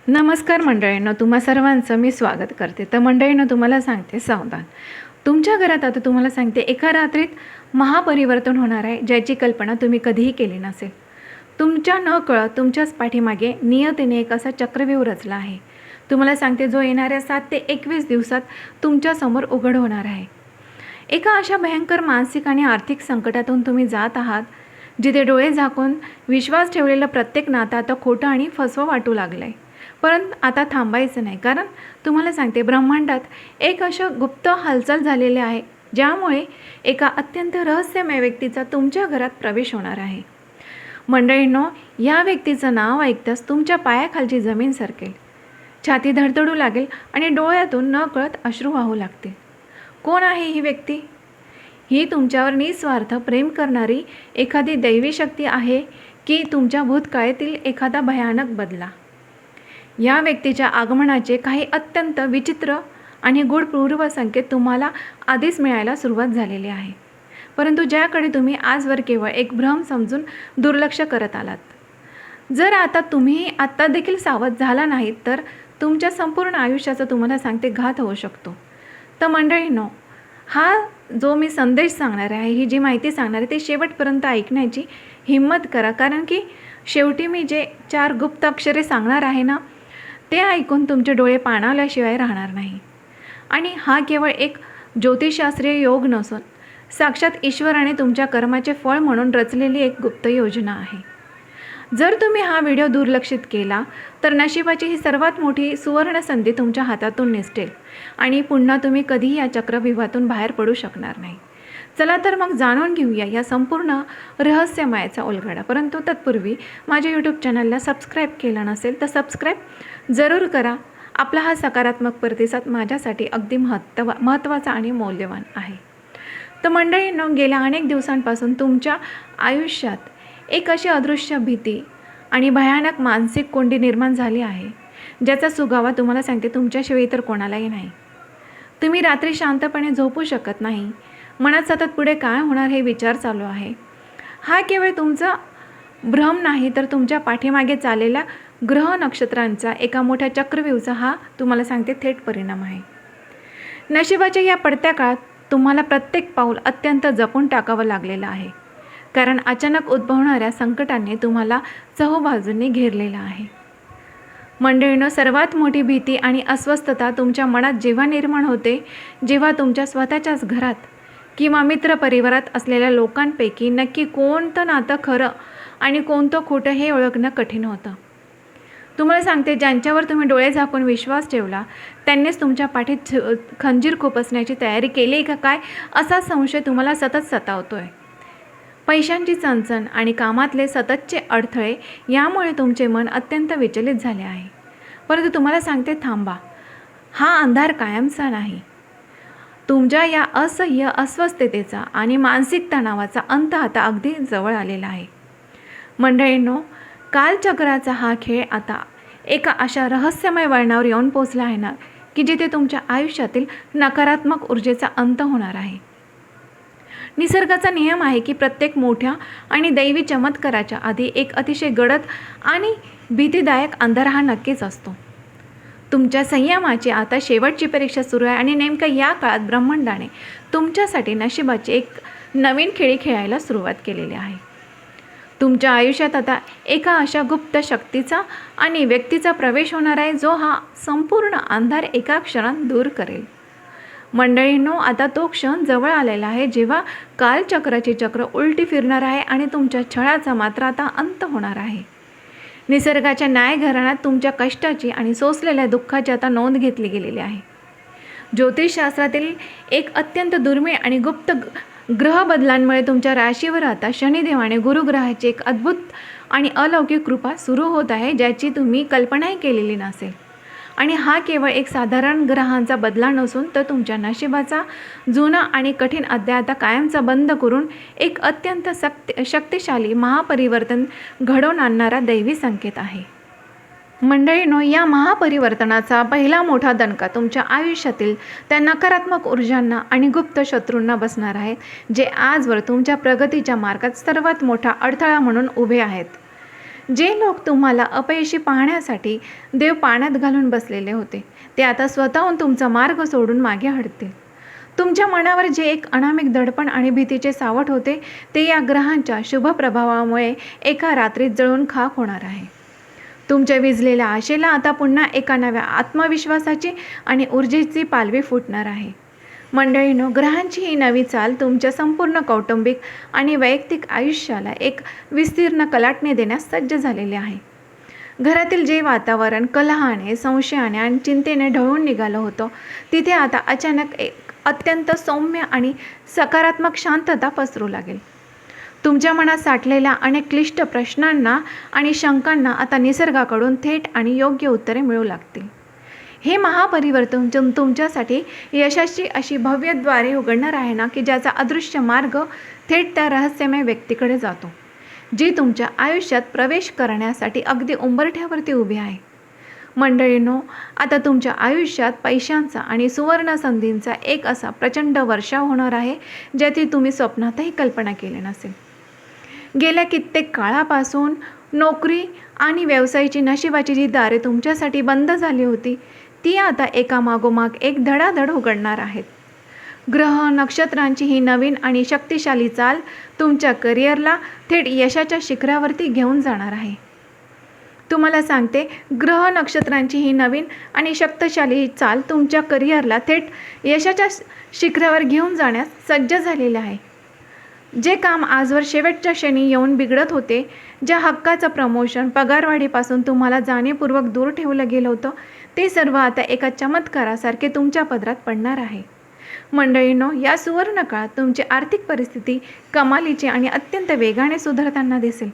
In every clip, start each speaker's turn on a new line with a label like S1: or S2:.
S1: नमस्कार मंडळींनो, तुम्हा सर्वांचं मी स्वागत करते. तर मंडळींनो, तुम्हाला सांगते सावधान. तुमच्या घरात आता तुम्हाला सांगते एका रात्रीत महापरिवर्तन होणार आहे, ज्याची कल्पना तुम्ही कधीही केली नसेल. तुमच्या नकळत तुमच्याच पाठीमागे नियतीने एक असा चक्रव्यूह रचला आहे. तुम्हाला सांगते जो येणाऱ्या 7 ते 21 दिवसात तुमच्यासमोर उघड होणार आहे. एका अशा भयंकर मानसिक आणि आर्थिक संकटातून तुम्ही जात आहात, जिथे डोळे झाकून विश्वास ठेवलेलं प्रत्येक नातं आता खोटं आणि फसवं वाटू लागलं आहे. परंतु आता थांबायचं नाही, कारण तुम्हाला सांगते ब्रह्मांडात एक असं गुप्त हालचाल झालेली आहे, ज्यामुळे एका अत्यंत रहस्यमय व्यक्तीचा तुमच्या घरात प्रवेश होणार आहे. मंडळींनो, या व्यक्तीचं नाव ऐकताच तुमच्या पायाखालची जमीन सरकेल, छाती धडधडू लागेल आणि डोळ्यातून नकळत अश्रू वाहू लागतील. कोण आहे ही व्यक्ती? ही तुमच्यावर निस्वार्थ प्रेम करणारी एखादी दैवी शक्ती आहे की तुमच्या भूतकाळातील एखादा भयानक बदला? या व्यक्तीच्या आगमनाचे काही अत्यंत विचित्र आणि गूढ पूर्वसंकेत तुम्हाला आधीच मिळायला सुरुवात झालेली आहे, परंतु ज्याकडे तुम्ही आजवर केवळ एक भ्रम समजून दुर्लक्ष करत आलात. जर आता तुम्ही आत्ता देखील सावध झाला नाहीत तर तुमच्या संपूर्ण आयुष्याचा तुम्हाला सांगते घात होऊ शकतो. तर मंडळींनो, हा जो मी संदेश सांगणार आहे, ही जी माहिती सांगणार आहे, ते शेवटपर्यंत ऐकण्याची हिंमत करा, कारण की शेवटी मी जे 4 गुप्त अक्षरे सांगणार आहे ना, ते ऐकून तुमचे डोळे पाणावल्याशिवाय राहणार नाही. आणि हा केवळ एक ज्योतिषशास्त्रीय योग नसून साक्षात ईश्वराने तुमच्या कर्माचे फळ म्हणून रचलेली एक गुप्त योजना आहे. जर तुम्ही हा व्हिडिओ दुर्लक्षित केला तर नशिबाची ही सर्वात मोठी सुवर्ण संधी तुमच्या हातातून निसटेल आणि पुन्हा तुम्ही कधीही या चक्रव्यूहातून बाहेर पडू शकणार नाही. चला तर मग जाणून घेऊया या संपूर्ण रहस्यमयाचा उलगडा. परंतु तत्पूर्वी माझ्या यूट्यूब चॅनलला सबस्क्राईब केलं नसेल तर सबस्क्राईब जरूर करा. आपला हा सकारात्मक प्रतिसाद माझ्यासाठी अगदी महत्त्वाचा आणि मौल्यवान आहे. तर मंडळींनो, गेल्या अनेक दिवसांपासून तुमच्या आयुष्यात एक अशी अदृश्य भीती आणि भयानक मानसिक कोंडी निर्माण झाली आहे, ज्याचा सुगावा तुम्हाला सांगते तुमच्याशिवाय इतर कोणालाही नाही. तुम्ही रात्री शांतपणे झोपू शकत नाही. मनात सतत पुढे काय होणार हे विचार चालू आहे. हा केवळ तुमचा भ्रम नाही, तर तुमच्या पाठीमागे चाललेल्या ग्रह नक्षत्रांचा एका मोठ्या चक्रव्यूहाचा हा तुम्हाला सांगते थेट परिणाम आहे. नशिबाच्या या पडत्या काळात तुम्हाला प्रत्येक पाऊल अत्यंत जपून टाकावं लागलेलं आहे, कारण अचानक उद्भवणाऱ्या संकटाने तुम्हाला चहूबाजूंनी घेरलेलं आहे. मंडळींनो, सर्वात मोठी भीती आणि अस्वस्थता तुमच्या मनात जेव्हा निर्माण होते, जेव्हा तुमच्या स्वतःच्याच घरात किंवा मित्रपरिवारात असलेल्या लोकांपैकी नक्की कोणतं नातं खरं आणि कोणतं खोटं हे ओळखणं कठीण होतं. तुम्हाला सांगते, ज्यांच्यावर तुम्ही डोळे झाकून विश्वास ठेवला त्यांनीच तुमच्या पाठीत खंजीर खुपसण्याची तयारी केली का काय, असा संशय तुम्हाला सतत सतावतोय. पैशांची चणचण आणि कामातले सततचे अडथळे यामुळे तुमचे मन अत्यंत विचलित झाले आहे. परंतु तुम्हाला सांगते, थांबा. हा अंधार कायमचा नाही. तुमच्या या असह्य अस्वस्थतेचा आणि मानसिक तणावाचा अंत आता अगदी जवळ आलेला आहे. मंडळींनो, कालचक्राचा हा खेळ आता एका अशा रहस्यमय वळणावर येऊन पोचला आहे ना, की जिथे तुमच्या आयुष्यातील नकारात्मक ऊर्जेचा अंत होणार आहे. निसर्गाचा नियम आहे की प्रत्येक मोठ्या आणि दैवी चमत्काराच्या आधी एक अतिशय गडद आणि भीतीदायक अंधार हा नक्कीच असतो. तुमच्या संयमाची आता शेवटची परीक्षा सुरू आहे आणि नेमक्या या काळात ब्रह्मांडाने तुमच्यासाठी नशिबाची एक नवीन खेळी खेळायला सुरुवात केलेली आहे. तुमच्या आयुष्यात आता एका अशा गुप्त शक्तीचा आणि व्यक्तीचा प्रवेश होणार आहे, जो हा संपूर्ण अंधार एका क्षणात दूर करेल. मंडळींनो, आता तो क्षण जवळ आलेला आहे, जेव्हा कालचक्राची चक्र उलटी फिरणार आहे आणि तुमच्या छळाचा मात्र आता अंत होणार आहे. निसर्गाच्या न्यायघराण्यात तुमच्या कष्टाची आणि सोसलेल्या दुःखाची आता नोंद घेतली गेलेली आहे. ज्योतिषशास्त्रातील एक अत्यंत दुर्मिळ आणि गुप्त ग्रह बदलांमुळे तुमच्या राशीवर आता शनिदेवाने गुरुग्रहाची एक अद्भुत आणि अलौकिक कृपा सुरू होत आहे, ज्याची तुम्ही कल्पनाही केलेली नसेल. आणि हा केवळ एक साधारण ग्रहांचा बदला नसून तर तुमच्या नशिबाचा जुना आणि कठीण अध्याय आता कायमचा बंद करून एक अत्यंत शक्तिशाली महापरिवर्तन घडवून आणणारा दैवी संकेत आहे. मंडळींनो, या महापरिवर्तनाचा पहिला मोठा दणका तुमच्या आयुष्यातील त्या नकारात्मक ऊर्जांना आणि गुप्त शत्रूंना बसणार आहेत, जे आजवर तुमच्या प्रगतीच्या मार्गात सर्वात मोठा अडथळा म्हणून उभे आहेत. जे लोक तुम्हाला अपयशी पाहण्यासाठी देव पाण्यात घालून बसलेले होते, ते आता स्वतःहून तुमचा मार्ग सोडून मागे हटतील. तुमच्या मनावर जे एक अनामिक दडपण आणि भीतीचे सावट होते, ते या ग्रहांच्या शुभ प्रभावामुळे एका रात्रीत जळून खाक होणार आहे. तुमच्या विझलेल्या आशेला आता पुन्हा एका नव्या आत्मविश्वासाची आणि ऊर्जेची पालवी फुटणार आहे. मंडळींनो, ग्रहांची ही नवी चाल तुमच्या संपूर्ण कौटुंबिक आणि वैयक्तिक आयुष्याला एक विस्तीर्ण कलाटणी देण्यास सज्ज झालेले आहे. घरातील जे वातावरण कलहाने, संशयाने आणि चिंतेने ढवळून निघालं होतं, तिथे आता अचानक एक अत्यंत सौम्य आणि सकारात्मक शांतता पसरू लागेल. तुमच्या मनात साठलेल्या अनेक क्लिष्ट प्रश्नांना आणि शंकांना आता निसर्गाकडून थेट आणि योग्य उत्तरे मिळू लागतील. हे महापरिवर्तन तुमच्यासाठी यशाची अशी भव्य द्वारे उघडणार आहे ना, की ज्याचा अदृश्य मार्ग थेट त्या रहस्यमय व्यक्तीकडे जातो, जी तुमच्या आयुष्यात प्रवेश करण्यासाठी अगदी उंबरठ्यावरती उभी आहे. मंडळींनो, आता तुमच्या आयुष्यात पैशांचा आणि सुवर्ण संधींचा एक असा प्रचंड वर्षाव होणार आहे, ज्याची तुम्ही स्वप्नातही कल्पना केली नसेल. गेल्या कित्येक काळापासून नोकरी आणि व्यवसायाची नशिबाची जी दारे तुमच्यासाठी बंद झाली होती, ती आता एकामागोमाग एक धडाधड उघडणार आहेत. ग्रह नक्षत्रांची ही नवीन आणि शक्तिशाली चाल तुमच्या करिअरला थेट यशाच्या शिखरावरती घेऊन जाणार आहे. तुम्हाला सांगते, ग्रह नक्षत्रांची ही नवीन आणि शक्तिशाली चाल तुमच्या करिअरला थेट यशाच्या शिखरावर घेऊन जाण्यास सज्ज झालेले आहे. जे काम आजवर शेवटच्या क्षणी येऊन बिघडत होते, ज्या हक्काचं प्रमोशन, पगारवाढीपासून तुम्हाला जाणीवपूर्वक दूर ठेवलं गेलं होतं, ते सर्व आता एका चमत्कारासारखे तुमच्या पदरात पडणार आहे. मंडळींनो, या सुवर्ण काळात तुमची आर्थिक परिस्थिती कमालीची आणि अत्यंत वेगाने सुधारताना दिसेल,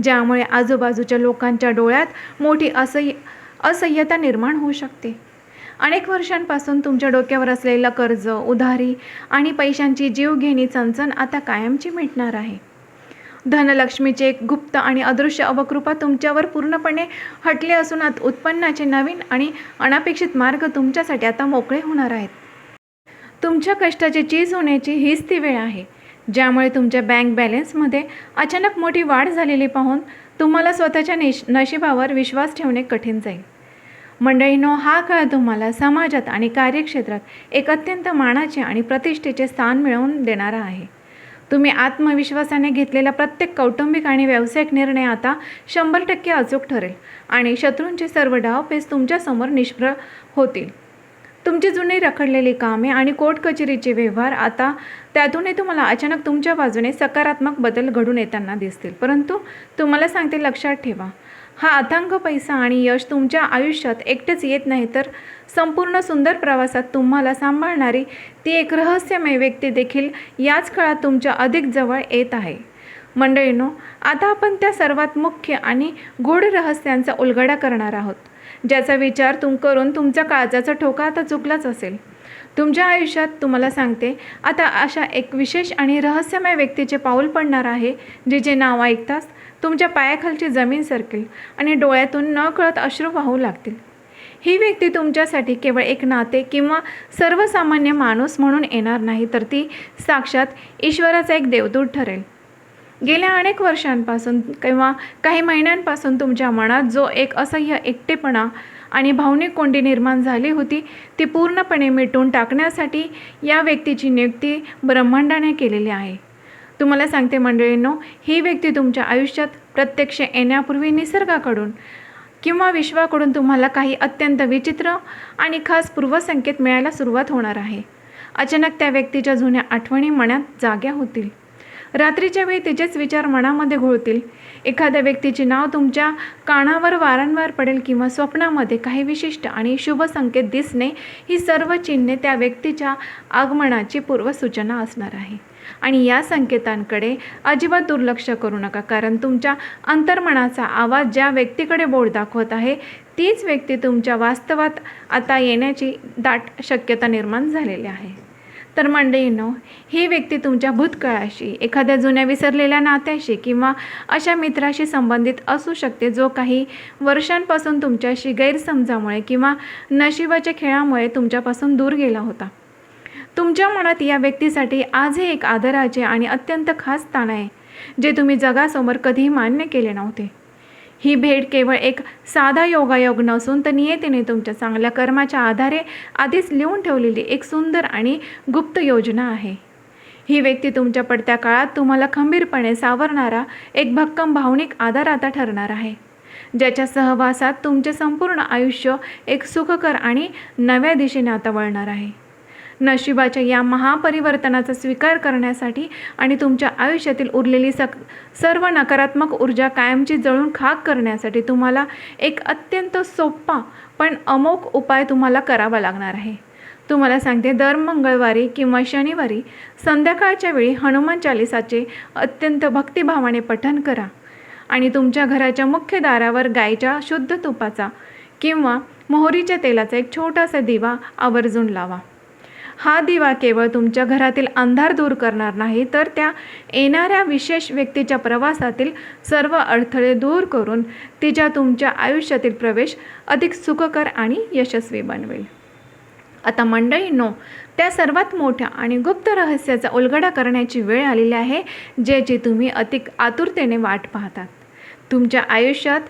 S1: ज्यामुळे आजूबाजूच्या लोकांच्या डोळ्यात मोठी असह्यता निर्माण होऊ शकते. अनेक वर्षांपासून तुमच्या डोक्यावर असलेलं कर्ज, उधारी आणि पैशांची जीवघेणी चणचण आता कायमची मिटणार आहे. धनलक्ष्मीचे एक गुप्त आणि अदृश्य अवकृपा तुमच्यावर पूर्णपणे हटले असून उत्पन्नाचे नवीन आणि अनपेक्षित मार्ग तुमच्यासाठी आता मोकळे होणार आहेत. तुमच्या कष्टाची चीज होण्याची हीच ती वेळ आहे, ज्यामुळे तुमच्या बँक बॅलन्समध्ये अचानक मोठी वाढ झालेली पाहून तुम्हाला स्वतःच्या नशिबावर विश्वास ठेवणे कठीण जाईल. मंडळींनो, हा काळ तुम्हाला समाजात आणि कार्यक्षेत्रात एक अत्यंत मानाचे आणि प्रतिष्ठेचे स्थान मिळवून देणारा आहे. तुम्ही आत्मविश्वासाने घेतलेला प्रत्येक कौटुंबिक आणि व्यावसायिक निर्णय आता 100% अचूक ठरेल आणि शत्रूंचे सर्व डावपेच तुमच्यासमोर निष्प्रभ होतील. तुमची जुनी रखडलेली कामे आणि कोर्ट कचेरीचे व्यवहार आता त्यातूनही तुम्हाला अचानक तुमच्या बाजूने सकारात्मक बदल घडून येताना दिसतील. परंतु तुम्हाला सांगते, लक्षात ठेवा, हा अथांग पैसा आणि यश तुमच्या आयुष्यात एकटेच येत नाही, तर संपूर्ण सुंदर प्रवासात तुम्हाला सांभाळणारी ती एक रहस्यमय व्यक्ती देखील याच काळात तुमच्या अधिक जवळ येत आहे. मंडळींनो, आता आपण त्या सर्वात मुख्य आणि गूढ रहस्यांचा उलगडा करणार आहोत, ज्याचा विचार करून तुमच्या काळजाचा ठोका आता चुकलाच असेल. तुमच्या आयुष्यात तुम्हाला सांगते, आता अशा एक विशेष आणि रहस्यमय व्यक्तीचे पाऊल पडणार आहे, जिचे नाव ऐकताच तुमच्या पायाखालची जमीन सरकेल आणि डोळ्यातून नकळत अश्रू वाहू लागतील. ही व्यक्ती तुमच्यासाठी केवळ एक नाते किंवा सर्वसामान्य माणूस म्हणून येणार नाही, तर ती साक्षात ईश्वराचा एक देवदूत ठरेल. गेल्या अनेक वर्षांपासून किंवा काही महिन्यांपासून तुमच्या मनात जो एक असह्य एकटेपणा आणि भावनिक कोंडी निर्माण झाली होती, ती पूर्णपणे मिटून टाकण्यासाठी या व्यक्तीची नियुक्ती ब्रह्मांडाने केलेली आहे. तुम्हाला सांगते मंडळींनो, ही व्यक्ती तुमच्या आयुष्यात प्रत्यक्ष येण्यापूर्वी निसर्गाकडून किंवा विश्वाकडून तुम्हाला काही अत्यंत विचित्र आणि खास पूर्वसंकेत मिळायला सुरुवात होणार आहे. अचानक त्या व्यक्तीच्या जुन्या आठवणी मनात जाग्या होतील. रात्रीच्या वेळी तिचेच विचार मनामध्ये घोळतील. एखाद्या व्यक्तीचे नाव तुमच्या कानावर वारंवार पडेल किंवा स्वप्नामध्ये काही विशिष्ट आणि शुभ संकेत दिसणे, ही सर्व चिन्हे त्या व्यक्तीच्या आगमनाची पूर्वसूचना असणार आहे. आणि या संकेतांकडे अजिबात दुर्लक्ष करू नका, कारण तुमच्या अंतर्मनाचा आवाज ज्या व्यक्तीकडे बोट दाखवत आहे, तीच व्यक्ती तुमच्या वास्तवात आता येण्याची दाट शक्यता निर्माण झालेली आहे. तर मंडळींनो, ही व्यक्ती तुमच्या भूतकाळाशी, एखाद्या जुन्या विसरलेल्या नात्याशी किंवा अशा मित्राशी संबंधित असू शकते, जो काही वर्षांपासून तुमच्याशी गैरसमजामुळे किंवा नशिबाच्या खेळामुळे तुमच्यापासून दूर गेला होता. तुमच्या मनात या व्यक्तीसाठी आजही एक आदराचे आणि अत्यंत खास स्थान आहे, जे तुम्ही जगासमोर कधीही मान्य केले नव्हते. ही भेट केवळ एक साधा योगायोग नसून तर नियतीने तुमच्या चांगल्या कर्माच्या आधारे आधीच लिहून ठेवलेली एक सुंदर आणि गुप्त योजना आहे. ही व्यक्ती तुमच्या पडत्या काळात तुम्हाला खंबीरपणे सावरणारा एक भक्कम भावनिक आधार आता ठरणार आहे, ज्याच्या सहवासात तुमचे संपूर्ण आयुष्य एक सुखकर आणि नव्या दिशेने आता वळणार आहे. नशिबाच्या या महापरिवर्तनाचा स्वीकार करण्यासाठी आणि तुमच्या आयुष्यातील उरलेली सर्व नकारात्मक ऊर्जा कायमची जळून खाक करण्यासाठी तुम्हाला एक अत्यंत सोपा पण अमोघ उपाय तुम्हाला करावा लागणार आहे. तुम्हाला सांगते, दर मंगळवारी किंवा शनिवारी संध्याकाळच्या वेळी हनुमान चालिसाचे अत्यंत भक्तिभावाने पठण करा आणि तुमच्या घराच्या मुख्य दारावर गायीच्या शुद्ध तुपाचा किंवा मोहरीच्या तेलाचा एक छोटासा दिवा आवर्जून लावा. हा दिवा केवळ तुमच्या घरातील अंधार दूर करणार नाही, तर त्या येणाऱ्या विशेष व्यक्तीच्या प्रवासातील सर्व अडथळे दूर करून तिच्या तुमच्या आयुष्यातील प्रवेश अधिक सुखकर आणि यशस्वी बनवेल. आता मंडळींनो, त्या सर्वात मोठ्या आणि गुप्त रहस्याचा उलगडा करण्याची वेळ आलेली आहे, ज्याची तुम्ही अधिक आतुरतेने वाट पाहतात. तुमच्या आयुष्यात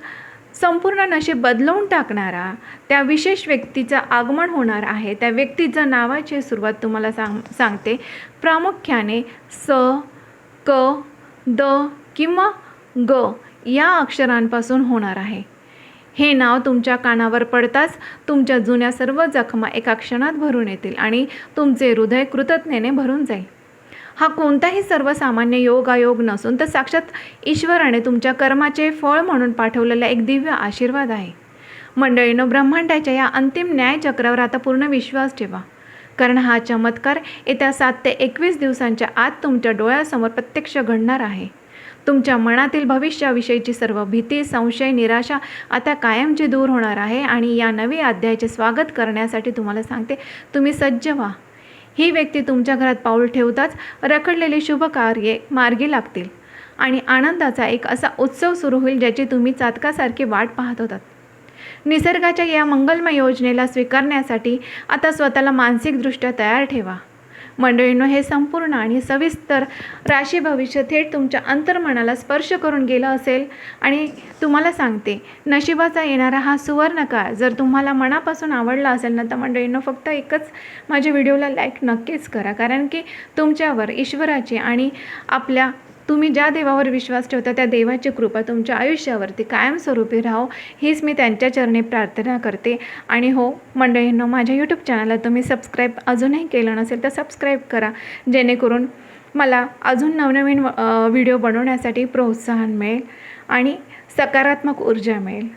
S1: संपूर्ण नशीब बदलवून टाकणारा त्या विशेष व्यक्तीचं आगमन होणार आहे. त्या व्यक्तीच्या नावाची सुरुवात तुम्हाला सांगते. प्रामुख्याने स, क, द किंवा ग या अक्षरांपासून होणार आहे. हे नाव तुमच्या कानावर पडताच तुमच्या जुन्या सर्व जखमा एका क्षणात भरून येतील आणि तुमचे हृदय कृतज्ञतेने भरून जाईल. हा कोणताही सर्वसामान्य योगायोग नसून तर साक्षात ईश्वराने तुमच्या कर्माचे फळ म्हणून पाठवलेला एक दिव्य आशीर्वाद आहे. मंडळींनो, ब्रह्मांडाच्या या अंतिम न्यायचक्रावर आता पूर्ण विश्वास ठेवा, कारण हा चमत्कार येत्या 7 ते 21 दिवसांच्या आत तुमच्या डोळ्यासमोर प्रत्यक्ष घडणार आहे. तुमच्या मनातील भविष्याविषयीची सर्व भीती, संशय, निराशा आता कायमची दूर होणार आहे आणि या नव्या अध्यायाचे स्वागत करण्यासाठी तुम्हाला सांगते, तुम्ही सज्ज व्हा. ही व्यक्ती तुमच्या घरात पाऊल ठेवताच रखडलेली शुभ कार्ये मार्गी लागतील आणि आनंदाचा एक असा उत्सव सुरू होईल, ज्याची तुम्ही चातकासारखी वाट पाहत होतात. निसर्गाच्या या मंगलमय योजनेला स्वीकारण्यासाठी आता स्वतःला मानसिकदृष्ट्या तयार ठेवा. मंडळींनो, हे संपूर्ण आणि सविस्तर राशी भविष्य थेट तुमच्या अंतर्मनाला स्पर्श करून गेलं असेल आणि तुम्हाला सांगते, नशिबाचा येणारा हा सुवर्ण काळ जर तुम्हाला मनापासून आवडला असेल ना, तर मंडळींनो फक्त एकच माझ्या व्हिडिओला लाईक नक्कीच करा, कारण की तुमच्यावर ईश्वराची आणि तुम्ही ज्या देवावर विश्वास ठेवता त्या देवाची कृपा तुमच्या आयुष्यावरती कायमस्वरूपी राहो, हीच मी त्यांच्या चरणी प्रार्थना करते. आणि हो मंडळींनो, माझ्या यूट्यूब चॅनलला तुम्ही सबस्क्राईब अजूनही केलं नसेल तर सबस्क्राईब करा, जेणेकरून मला अजून नवनवीन व्हिडिओ बनवण्यासाठी प्रोत्साहन मिळेल आणि सकारात्मक ऊर्जा मिळेल.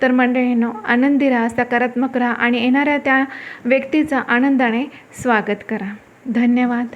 S1: तर मंडळींनो, आनंदी राहा, सकारात्मक राहा आणि येणाऱ्या त्या व्यक्तीचं आनंदाने स्वागत करा. धन्यवाद.